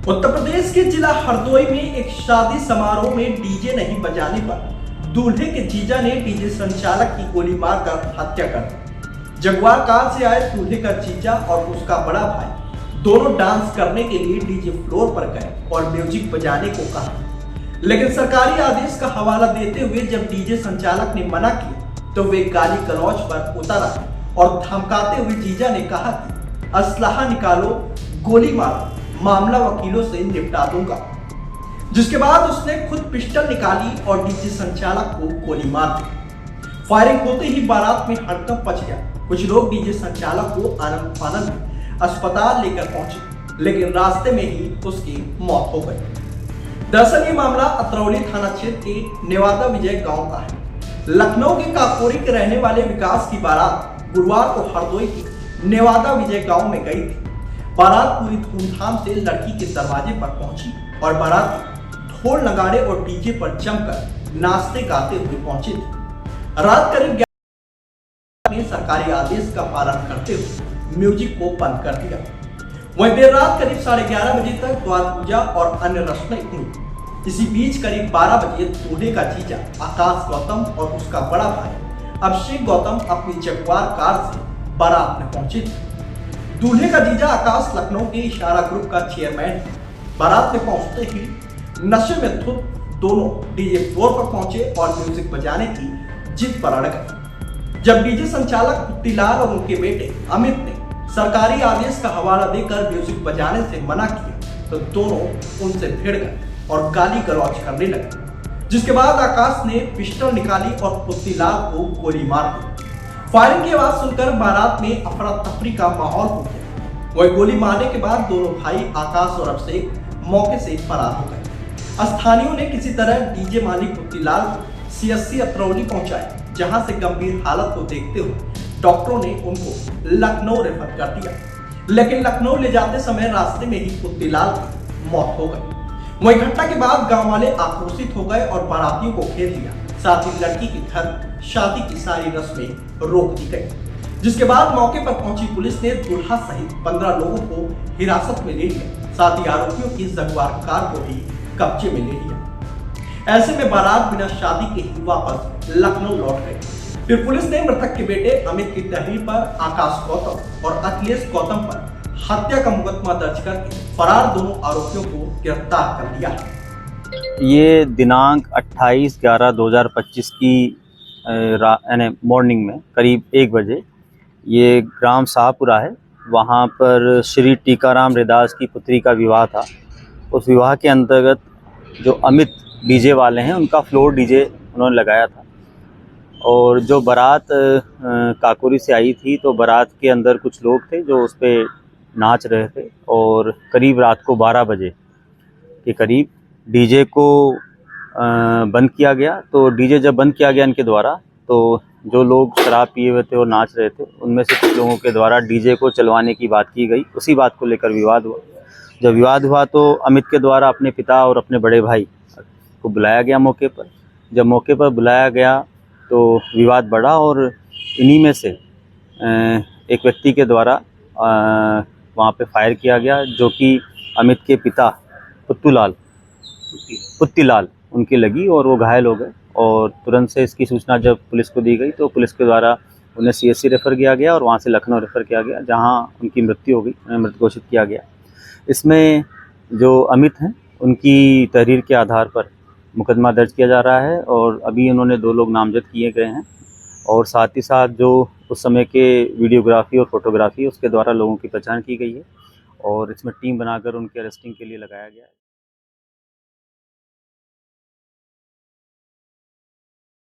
उत्तर प्रदेश के जिला हरदोई में एक शादी समारोह में डीजे नहीं बजाने पर दूल्हे के जीजा ने डीजे संचालक की गोली मारकर हत्या कर दी। जगुआर कार से आए दूल्हे का जीजा और उसका बड़ा भाई दोनों डांस करने के लिए डीजे फ्लोर पर गए और म्यूजिक बजाने को कहा, लेकिन सरकारी आदेश का हवाला देते हुए जब डीजे संचालक ने मना किया तो वे गाली गलौज पर उतर आए और धमकाते हुए जीजा ने कहा कि असलाहा निकालो, गोली मारो, मामला वकीलों से निपटा दूंगा। जिसके बाद उसने खुद पिस्टल निकाली और डीजे संचालक को गोली मार दी। फायरिंग होते ही बारात में हड़कंप मच गया। कुछ लोग डीजे संचालक को आनंद फानंद में अस्पताल लेकर पहुंचे, लेकिन रास्ते में ही उसकी मौत हो गई। दरअसल ये मामला अतरौली थाना क्षेत्र के नेवादा विजय गांव का है। लखनऊ के काकोरी के रहने वाले विकास की बारात गुरुवार को हरदोई के नेवादा विजय गांव में गई थी। बारात पूरी धूमधाम से लड़की के दरवाजे पर पहुंची और बाराती ढोल नगाड़े और डीजे पर जमकर नाचते गाते हुए पहुंचे थे। रात करीब 11 ने सरकारी आदेश का पालन करते हुए म्यूजिक को बंद कर दिया। वहीं देर रात करीब 11:30 बजे तक द्वार पूजा और अन्य रस्में हुई। इसी बीच करीब 12 बजे दूल्हे का जीजा आकाश गौतम और उसका बड़ा भाई अभिषेक गौतम अपनी जगुआर कार से बारात में पहुंचे थे। दूल्हे का जीजा आकाश लखनऊ के इशारा ग्रुप का चेयरमैन है। बारात में पहुंचते ही नशे में धुत दोनों डीजे फ्लोर पर पहुंचे और म्यूजिक बजाने की जिद पर अड़ गए। जब डीजे संचालक पुत्तीलाल और उनके बेटे अमित ने सरकारी आदेश का हवाला देकर म्यूजिक बजाने से मना किया तो दोनों उनसे भिड़ गए और गाली गलौज करने लगे। जिसके बाद आकाश ने पिस्टल निकाली और पुत्तीलाल को गोली मार दी। फायरिंग की आवाज सुनकर बारात में अफरा तफरी का माहौल हो गया। वही गोली मारने के बाद दोनों भाई आकाश और अभिषेक मौके से फरार हो गए। स्थानियों ने किसी तरह डीजे मालिक पुत्तीलाल को सीएससी अतरौली पहुंचाया, जहां से गंभीर हालत को देखते हुए डॉक्टरों ने उनको लखनऊ रेफर कर दिया, लेकिन लखनऊ ले जाते समय रास्ते में ही पुत्तीलाल की मौत हो गई। वही घटना के बाद गांव वाले आक्रोशित हो गए और बारातियों को घेर लिया। साथ ही लड़की के घर शादी की सारी रस्में रोक दी गई। जिसके बाद मौके पर पहुंची पुलिस ने दूल्हा सहित 15 लोगों को हिरासत में ले लिया। साथ ही आरोपियों की जगुआर कार को भी कब्जे में ले लिया। ऐसे में बारात बिना शादी के ही वापस लखनऊ लौट गई। फिर पुलिस ने मृतक के बेटे अमित की तहरीर पर आकाश गौतम और अखिलेश गौतम पर हत्या का मुकदमा दर्ज करके फरार दोनों आरोपियों को गिरफ्तार कर लिया। ये दिनांक 28/11/2025 की मॉर्निंग में करीब 1 बजे ये ग्राम शाहपुरा है, वहाँ पर श्री टीकाराम रैदास की पुत्री का विवाह था। उस विवाह के अंतर्गत जो अमित डीजे वाले हैं उनका फ्लोर डीजे उन्होंने लगाया था और जो बारात काकोरी से आई थी तो बारात के अंदर कुछ लोग थे जो उस पर नाच रहे थे और करीब रात को 12 बजे के करीब डीजे को बंद किया गया। तो डीजे जब बंद किया गया इनके द्वारा तो जो लोग शराब पिए हुए थे और नाच रहे थे उनमें से कुछ लोगों के द्वारा डीजे को चलवाने की बात की गई। उसी बात को लेकर विवाद हुआ। जब विवाद हुआ तो अमित के द्वारा अपने पिता और अपने बड़े भाई को बुलाया गया मौके पर। जब मौके पर बुलाया गया तो विवाद बढ़ा और इन्हीं में से एक व्यक्ति के द्वारा वहाँ पे फायर किया गया, जो कि अमित के पिता पुत्तीलाल उनकी लगी और वो घायल हो गए। और तुरंत से इसकी सूचना जब पुलिस को दी गई तो पुलिस के द्वारा उन्हें सीएससी रेफ़र किया गया और वहाँ से लखनऊ रेफ़र किया गया, जहाँ उनकी मृत्यु हो गई, उन्हें मृत घोषित किया गया। इसमें जो अमित हैं उनकी तहरीर के आधार पर मुकदमा दर्ज किया जा रहा है और अभी उन्होंने 2 लोग नामजद किए गए हैं और साथ ही साथ जो उस समय के वीडियोग्राफी और फोटोग्राफी उसके द्वारा लोगों की पहचान की गई है और इसमें टीम बनाकर उनके अरेस्टिंग के लिए लगाया गया है।